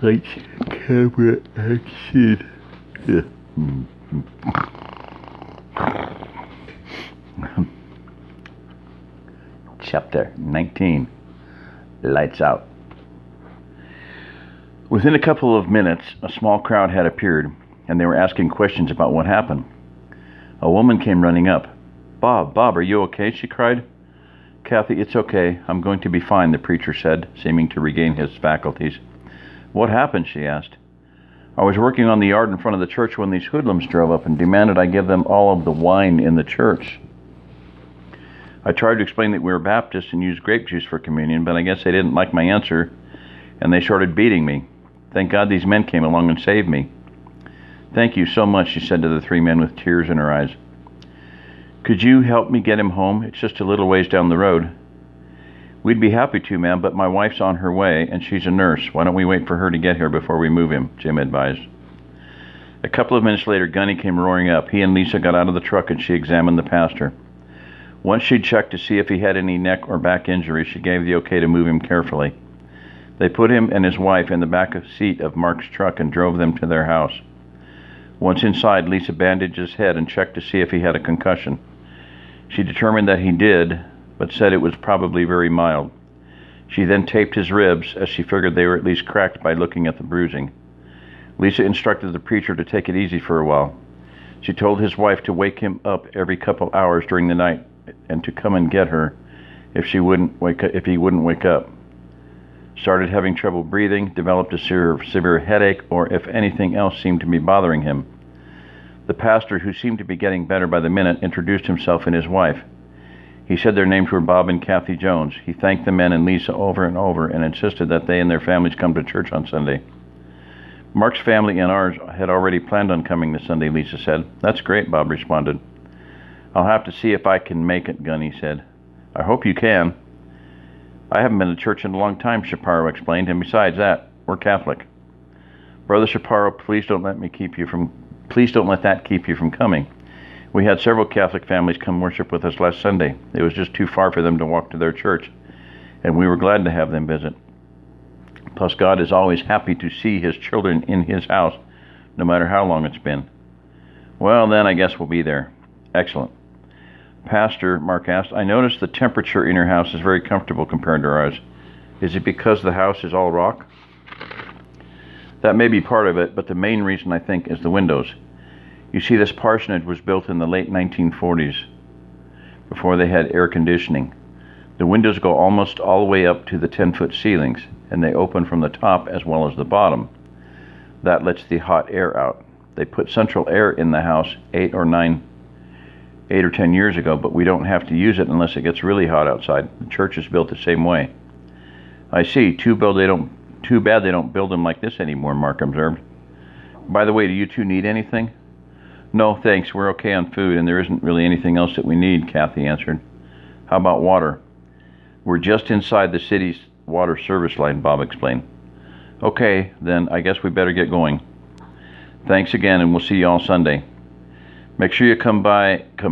Lights, camera, action. Yeah. Chapter 19. Lights out. Within a couple of minutes, a small crowd had appeared, and they were asking questions about what happened. A woman came running up. Bob, are you okay?" she cried. "Kathy, it's okay. I'm going to be fine," the preacher said, seeming to regain his faculties. "What happened?" she asked. "I was working on the yard in front of the church when these hoodlums drove up and demanded I give them all of the wine in the church. I tried to explain that we were Baptists and used grape juice for communion, but I guess they didn't like my answer, and they started beating me. Thank God these men came along and saved me." "Thank you so much," she said to the three men with tears in her eyes. "Could you help me get him home? It's just a little ways down the road." "We'd be happy to, ma'am, but my wife's on her way, and she's a nurse. Why don't we wait for her to get here before we move him?" Jim advised. A couple of minutes later, Gunny came roaring up. He and Lisa got out of the truck, and she examined the pastor. Once she'd checked to see if he had any neck or back injuries, she gave the okay to move him carefully. They put him and his wife in the back seat of Mark's truck and drove them to their house. Once inside, Lisa bandaged his head and checked to see if he had a concussion. She determined that he did, but said it was probably very mild. She then taped his ribs, as she figured they were at least cracked by looking at the bruising. Lisa instructed the preacher to take it easy for a while. She told his wife to wake him up every couple hours during the night and to come and get her if he wouldn't wake up. Started having trouble breathing, developed a severe headache, or if anything else seemed to be bothering him. The pastor, who seemed to be getting better by the minute, introduced himself and his wife. He said their names were Bob and Kathy Jones. He thanked the men and Lisa over and over and insisted that they and their families come to church on Sunday. "Mark's family and ours had already planned on coming this Sunday," Lisa said. "That's great," Bob responded. "I'll have to see if I can make it," Gunny said. "I hope you can." "I haven't been to church in a long time," Shapiro explained, "and besides that, we're Catholic." "Brother Shapiro, please don't let that keep you from coming. We had several Catholic families come worship with us last Sunday. It was just too far for them to walk to their church, and we were glad to have them visit. Plus, God is always happy to see his children in his house, no matter how long it's been." "Well, then, I guess we'll be there." "Excellent." "Pastor," Mark asked, "I noticed the temperature in your house is very comfortable compared to ours. Is it because the house is all rock?" "That may be part of it, but the main reason, I think, is the windows. You see, this parsonage was built in the late 1940s, before they had air conditioning. The windows go almost all the way up to the 10-foot ceilings, and they open from the top as well as the bottom. That lets the hot air out. They put central air in the house 8 or 10 years ago, but we don't have to use it unless it gets really hot outside. The church is built the same way." "I see. Too bad they don't build them like this anymore," Mark observed. "By the way, do you two need anything?" "No, thanks. We're okay on food, and there isn't really anything else that we need," Kathy answered. "How about water?" "We're just inside the city's water service line," Bob explained. "Okay, then I guess we better get going." "Thanks again, and we'll see you all Sunday." "Make sure you come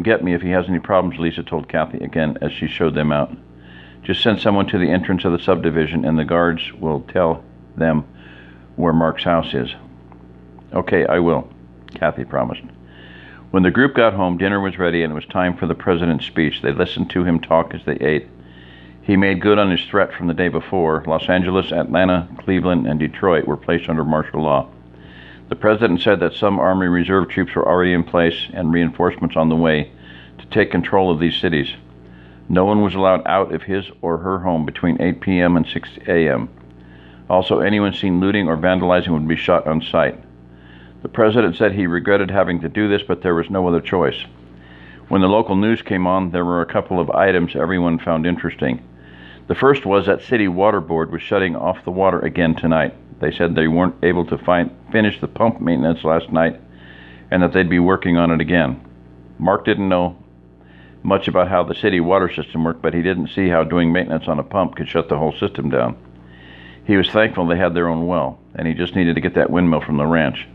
get me if he has any problems," Lisa told Kathy again as she showed them out. "Just send someone to the entrance of the subdivision, and the guards will tell them where Mark's house is." "Okay, I will," Kathy promised. When the group got home, dinner was ready, and it was time for the president's speech. They listened to him talk as they ate. He made good on his threat from the day before. Los Angeles, Atlanta, Cleveland, and Detroit were placed under martial law. The president said that some Army Reserve troops were already in place and reinforcements on the way to take control of these cities. No one was allowed out of his or her home between 8 p.m. and 6 a.m. Also, anyone seen looting or vandalizing would be shot on sight. The president said he regretted having to do this, but there was no other choice. When the local news came on, there were a couple of items everyone found interesting. The first was that City Water Board was shutting off the water again tonight. They said they weren't able to finish the pump maintenance last night, and that they'd be working on it again. Mark didn't know much about how the city water system worked, but he didn't see how doing maintenance on a pump could shut the whole system down. He was thankful they had their own well, and he just needed to get that windmill from the ranch.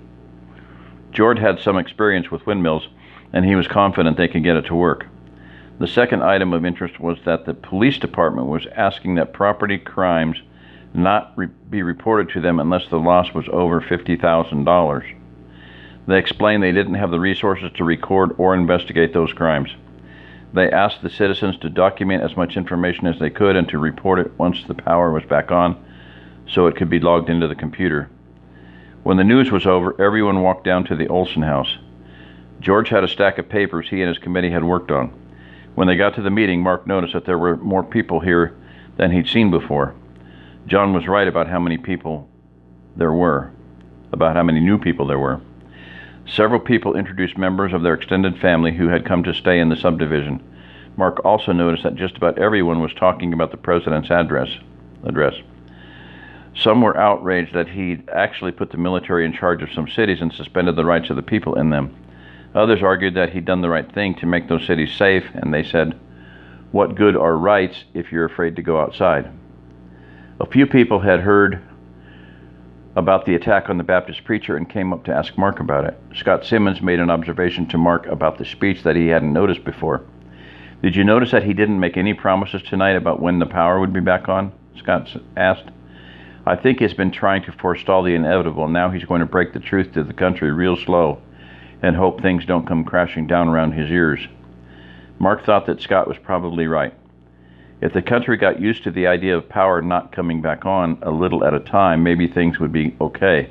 George had some experience with windmills, and he was confident they could get it to work. The second item of interest was that the police department was asking that property crimes not be reported to them unless the loss was over $50,000. They explained they didn't have the resources to record or investigate those crimes. They asked the citizens to document as much information as they could and to report it once the power was back on so it could be logged into the computer. When the news was over, everyone walked down to the Olson house. George had a stack of papers he and his committee had worked on. When they got to the meeting, Mark noticed that there were more people here than he'd seen before. John was right about how many people there were, about how many new people there were. Several people introduced members of their extended family who had come to stay in the subdivision. Mark also noticed that just about everyone was talking about the president's address. Some were outraged that he'd actually put the military in charge of some cities and suspended the rights of the people in them. Others argued that he'd done the right thing to make those cities safe, and they said, "What good are rights if you're afraid to go outside?" A few people had heard about the attack on the Baptist preacher and came up to ask Mark about it. Scott Simmons made an observation to Mark about the speech that he hadn't noticed before. "Did you notice that he didn't make any promises tonight about when the power would be back on?" Scott asked. "I think he's been trying to forestall the inevitable. Now he's going to break the truth to the country real slow and hope things don't come crashing down around his ears." Mark thought that Scott was probably right. If the country got used to the idea of power not coming back on a little at a time, maybe things would be okay.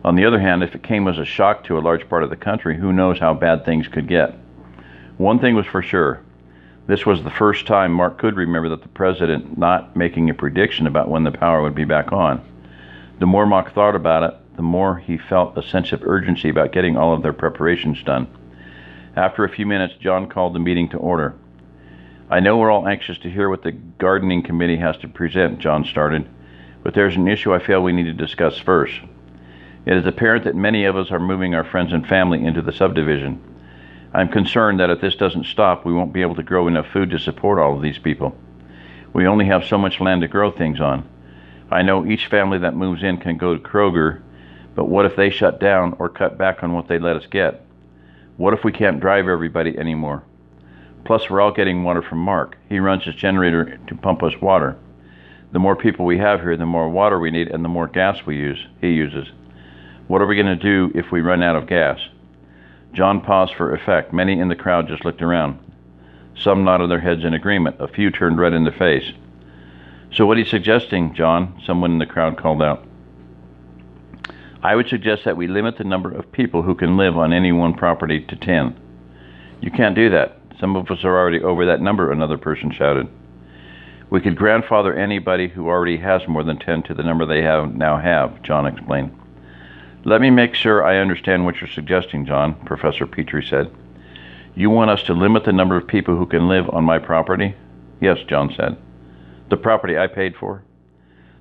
On the other hand, if it came as a shock to a large part of the country, who knows how bad things could get. One thing was for sure. This was the first time Mark could remember that the president not making a prediction about when the power would be back on. The more Mark thought about it, the more he felt a sense of urgency about getting all of their preparations done. After a few minutes, John called the meeting to order. "I know we're all anxious to hear what the gardening committee has to present," John started, "but there's an issue I feel we need to discuss first. It is apparent that many of us are moving our friends and family into the subdivision. I'm concerned that if this doesn't stop, we won't be able to grow enough food to support all of these people. We only have so much land to grow things on. I know each family that moves in can go to Kroger, but what if they shut down or cut back on what they let us get? What if we can't drive everybody anymore? Plus, we're all getting water from Mark. He runs his generator to pump us water. The more people we have here, the more water we need and the more gas he uses. What are we going to do if we run out of gas?" John paused for effect. Many in the crowd just looked around. Some nodded their heads in agreement. A few turned red in the face. "So what are you suggesting, John?" someone in the crowd called out. "I would suggest that we limit the number of people who can live on any one property to 10. "You can't do that. Some of us are already over that number," another person shouted. "We could grandfather anybody who already has more than 10 to the number they now have, John explained. "Let me make sure I understand what you're suggesting, John," Professor Petrie said. "You want us to limit the number of people who can live on my property?" "Yes," John said. "The property I paid for?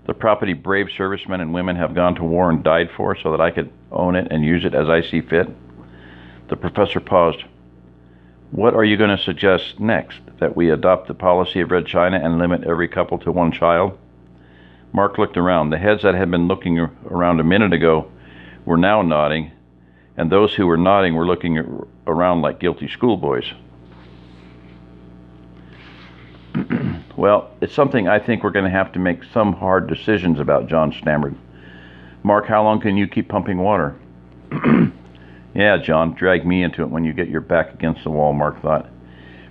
The property brave servicemen and women have gone to war and died for so that I could own it and use it as I see fit?" The professor paused. "What are you going to suggest next? That we adopt the policy of Red China and limit every couple to one child?" Mark looked around. The heads that had been looking around a minute ago were now nodding, and those who were nodding were looking around like guilty schoolboys. "Well, it's something I think we're going to have to make some hard decisions about," John stammered. "Mark, how long can you keep pumping water?" "Yeah, John, drag me into it when you get your back against the wall," Mark thought.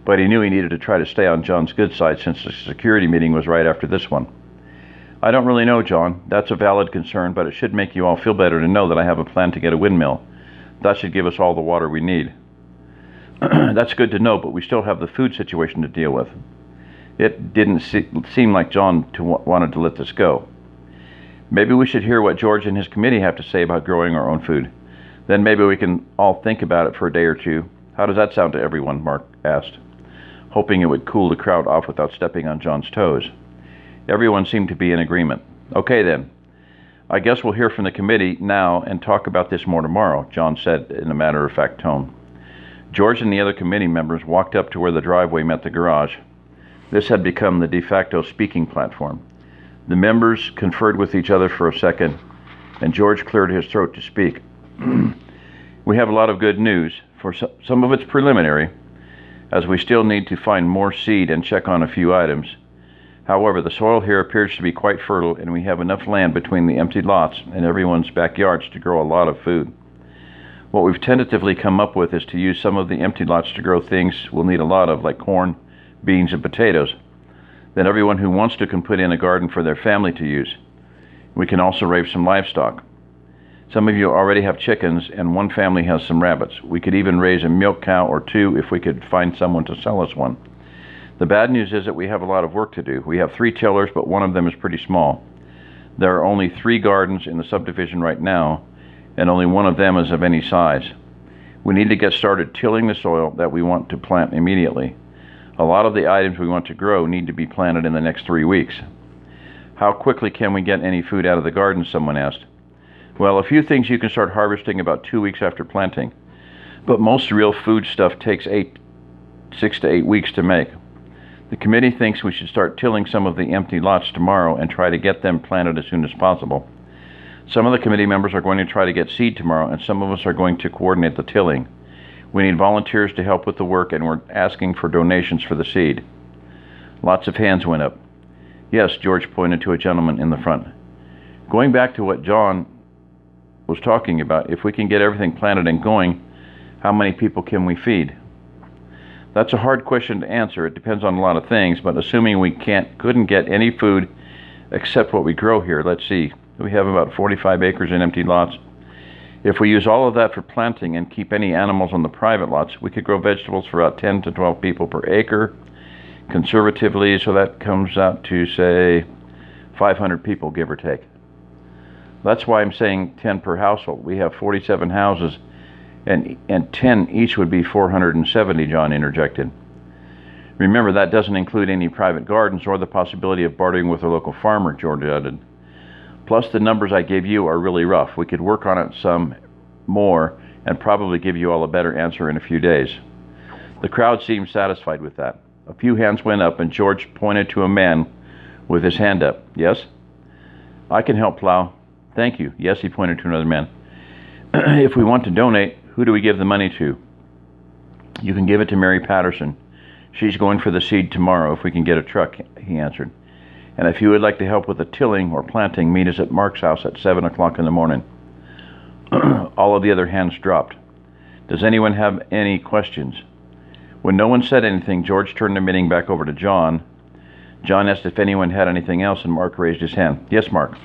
But he knew he needed to try to stay on John's good side since the security meeting was right after this one. "I don't really know, John. That's a valid concern, but it should make you all feel better to know that I have a plan to get a windmill. That should give us all the water we need." "That's good to know, but we still have the food situation to deal with." It didn't seem like John wanted to let this go. "Maybe we should hear what George and his committee have to say about growing our own food. Then maybe we can all think about it for a day or two. How does that sound to everyone?" Mark asked, hoping it would cool the crowd off without stepping on John's toes. Everyone seemed to be in agreement. "Okay then. I guess we'll hear from the committee now and talk about this more tomorrow," John said in a matter-of-fact tone. George and the other committee members walked up to where the driveway met the garage. This had become the de facto speaking platform. The members conferred with each other for a second, and George cleared his throat to speak. "We have a lot of good news. For some of it's preliminary, as we still need to find more seed and check on a few items. However, the soil here appears to be quite fertile, and we have enough land between the empty lots and everyone's backyards to grow a lot of food. What we've tentatively come up with is to use some of the empty lots to grow things we'll need a lot of, like corn, beans, and potatoes. Then everyone who wants to can put in a garden for their family to use. We can also raise some livestock. Some of you already have chickens, and one family has some rabbits. We could even raise a milk cow or two if we could find someone to sell us one. The bad news is that we have a lot of work to do. We have 3 tillers, but one of them is pretty small. There are only 3 gardens in the subdivision right now, and only one of them is of any size. We need to get started tilling the soil that we want to plant immediately. A lot of the items we want to grow need to be planted in the next 3 weeks. How quickly can we get any food out of the garden, someone asked. Well, a few things you can start harvesting about 2 weeks after planting, but most real food stuff takes 6 to 8 weeks to make. The committee thinks we should start tilling some of the empty lots tomorrow and try to get them planted as soon as possible. Some of the committee members are going to try to get seed tomorrow, and some of us are going to coordinate the tilling. We need volunteers to help with the work, and we're asking for donations for the seed. Lots of hands went up. Yes, George pointed to a gentleman in the front. Going back to what John was talking about, if we can get everything planted and going, how many people can we feed? That's a hard question to answer. It depends on a lot of things, but assuming we couldn't get any food except what we grow here, let's see, we have about 45 acres in empty lots. If we use all of that for planting and keep any animals on the private lots, we could grow vegetables for about 10 to 12 people per acre, conservatively, so that comes out to, say, 500 people, give or take. That's why I'm saying 10 per household. We have 47 houses, and 10 each would be 470, John interjected. Remember, that doesn't include any private gardens or the possibility of bartering with a local farmer, George added. Plus, the numbers I gave you are really rough. We could work on it some more and probably give you all a better answer in a few days. The crowd seemed satisfied with that. A few hands went up, and George pointed to a man with his hand up. Yes? I can help plow. Thank you. Yes, he pointed to another man. If we want to donate, who do we give the money to? You can give it to Mary Patterson. She's going for the seed tomorrow if we can get a truck, he answered. And if you would like to help with the tilling or planting, meet us at Mark's house at 7 o'clock in the morning. All of the other hands dropped. Does anyone have any questions? When no one said anything, George turned the meeting back over to John. John asked if anyone had anything else, and Mark raised his hand. Yes, Mark.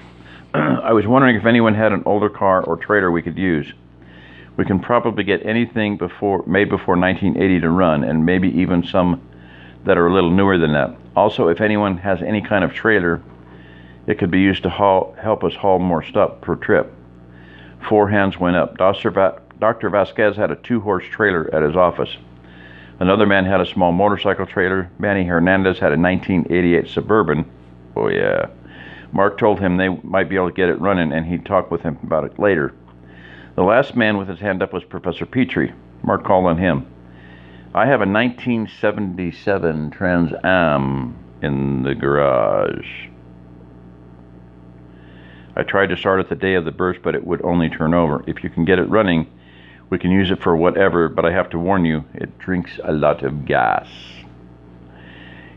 I was wondering if anyone had an older car or trailer we could use. We can probably get anything made before 1980 to run, and maybe even some that are a little newer than that. Also, if anyone has any kind of trailer, it could be used to help us haul more stuff per trip. 4 hands went up. Dr. Vasquez had a 2-horse trailer at his office. Another man had a small motorcycle trailer. Manny Hernandez had a 1988 Suburban. Oh yeah. Mark told him they might be able to get it running, and he'd talk with him about it later. The last man with his hand up was Professor Petrie. Mark called on him. I have a 1977 Trans Am in the garage. I tried to start it the day of the burst, but it would only turn over. If you can get it running, we can use it for whatever, but I have to warn you, it drinks a lot of gas.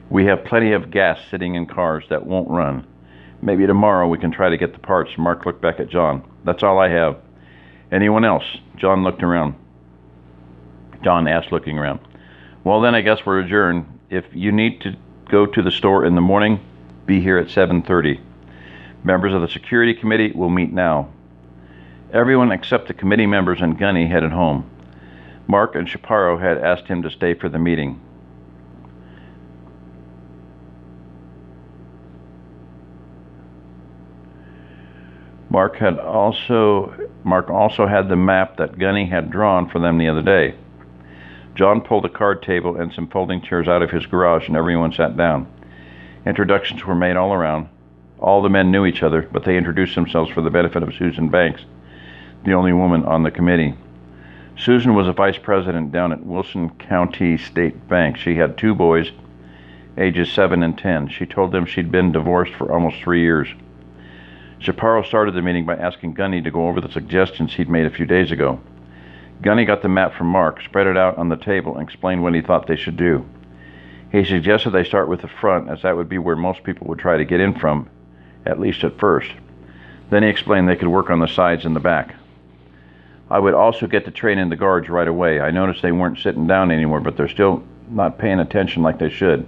We have plenty of gas sitting in cars that won't run. Maybe tomorrow we can try to get the parts. Mark looked back at John. That's all I have. Anyone else? John looked around. John asked, looking around. Well, then I guess we're adjourned. If you need to go to the store in the morning, be here at 7:30. Members of the security committee will meet now. Everyone except the committee members and Gunny headed home. Mark and Chaparro had asked him to stay for the meeting. Mark also had the map that Gunny had drawn for them the other day. John pulled a card table and some folding chairs out of his garage, and everyone sat down. Introductions were made all around. All the men knew each other, but they introduced themselves for the benefit of Susan Banks, the only woman on the committee. Susan was a vice president down at Wilson County State Bank. She had 2 boys, ages 7 and 10. She told them she'd been divorced for almost 3 years. Chaparro started the meeting by asking Gunny to go over the suggestions he'd made a few days ago. Gunny got the map from Mark, spread it out on the table, and explained what he thought they should do. He suggested they start with the front, as that would be where most people would try to get in from, at least at first. Then he explained they could work on the sides and the back. I would also get to train in the guards right away. I noticed they weren't sitting down anymore, but they're still not paying attention like they should.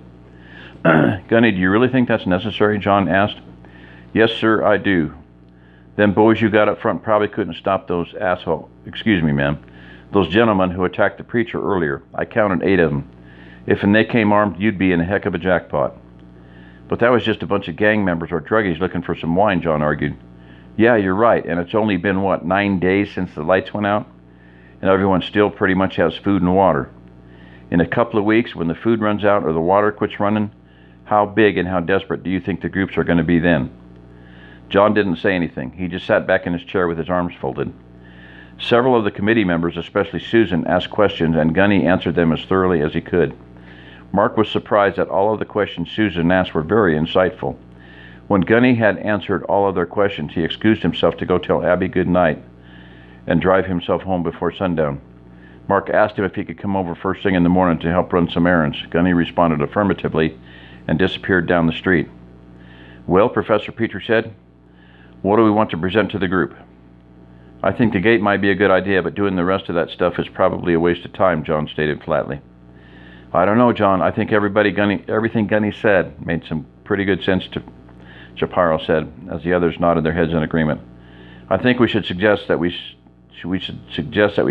Gunny, do you really think that's necessary? John asked. Yes, sir, I do. Them boys you got up front probably couldn't stop those excuse me, ma'am, those gentlemen who attacked the preacher earlier. I counted 8 of them. If they came armed, you'd be in a heck of a jackpot. But that was just a bunch of gang members or druggies looking for some wine, John argued. Yeah, you're right, and it's only been, 9 days since the lights went out? And everyone still pretty much has food and water. In a couple of weeks, when the food runs out or the water quits running, how big and how desperate do you think the groups are going to be then? John didn't say anything. He just sat back in his chair with his arms folded. Several of the committee members, especially Susan, asked questions, and Gunny answered them as thoroughly as he could. Mark was surprised that all of the questions Susan asked were very insightful. When Gunny had answered all of their questions, he excused himself to go tell Abby good night and drive himself home before sundown. Mark asked him if he could come over first thing in the morning to help run some errands. Gunny responded affirmatively and disappeared down the street. Well, Professor Petrie said, what do we want to present to the group? I think the gate might be a good idea, but doing the rest of that stuff is probably a waste of time, John stated flatly. I don't know, John. I think everything Gunny said made some pretty good sense to Shapiro said, as the others nodded their heads in agreement. I think we should suggest that we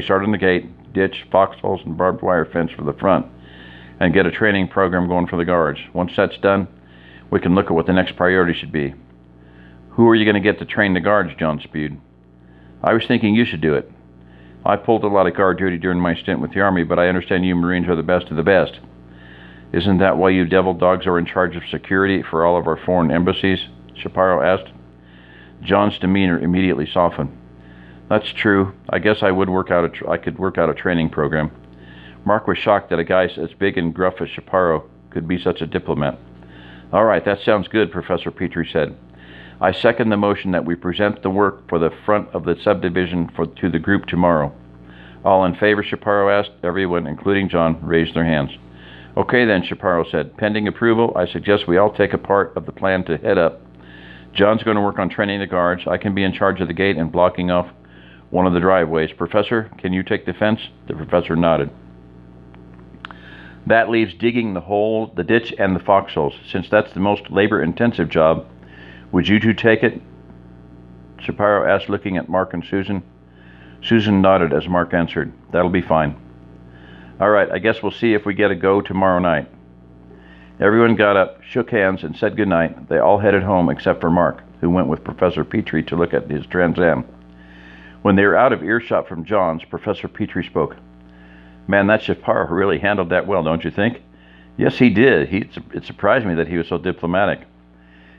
start on the gate, ditch, foxholes, and barbed wire fence for the front, and get a training program going for the guards. Once that's done, we can look at what the next priority should be. Who are you going to get to train the guards? John spewed. I was thinking you should do it. I pulled a lot of guard duty during my stint with the Army, but I understand you Marines are the best of the best. Isn't that why you devil dogs are in charge of security for all of our foreign embassies? Shapiro asked. John's demeanor immediately softened. That's true. I guess I could work out a training program. Mark was shocked that a guy as big and gruff as Shapiro could be such a diplomat. All right, that sounds good, Professor Petrie said. I second the motion that we present the work for the front of the subdivision to the group tomorrow. All in favor, Shapiro asked. Everyone, including John, raised their hands. Okay then, Shapiro said. Pending approval, I suggest we all take a part of the plan to head up. John's going to work on training the guards. I can be in charge of the gate and blocking off one of the driveways. Professor, can you take the fence? The professor nodded. That leaves digging the hole, the ditch, and the foxholes. Since that's the most labor-intensive job, would you two take it? Shapiro asked, looking at Mark and Susan. Susan nodded as Mark answered, That'll be fine. All right, I guess we'll see if we get a go tomorrow night. Everyone got up, shook hands, and said goodnight. They all headed home except for Mark, who went with Professor Petrie to look at his Trans Am. When they were out of earshot from John's, Professor Petrie spoke. Man, that Shapiro really handled that well, don't you think? Yes, he did. It surprised me that he was so diplomatic.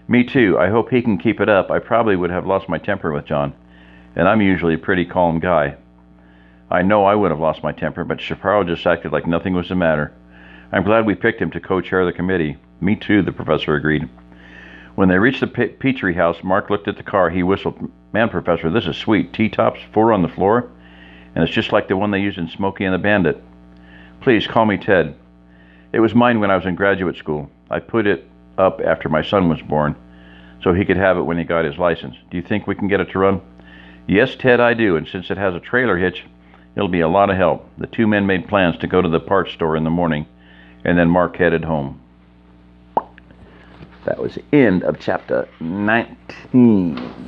Me too. I hope he can keep it up. I probably would have lost my temper with John, and I'm usually a pretty calm guy. I know I would have lost my temper, but Shapiro just acted like nothing was the matter. I'm glad we picked him to co-chair the committee. Me too, the professor agreed. When they reached the Petrie house, Mark looked at the car. He whistled, Man, Professor, this is sweet. T-tops, 4 on the floor, and it's just like the one they used in Smokey and the Bandit. Please, call me Ted. It was mine when I was in graduate school. I put it up after my son was born, so he could have it when he got his license. Do you think we can get it to run? Yes, Ted, I do, and since it has a trailer hitch, it'll be a lot of help. The two men made plans to go to the parts store in the morning, and then Mark headed home. That was the end of chapter 19.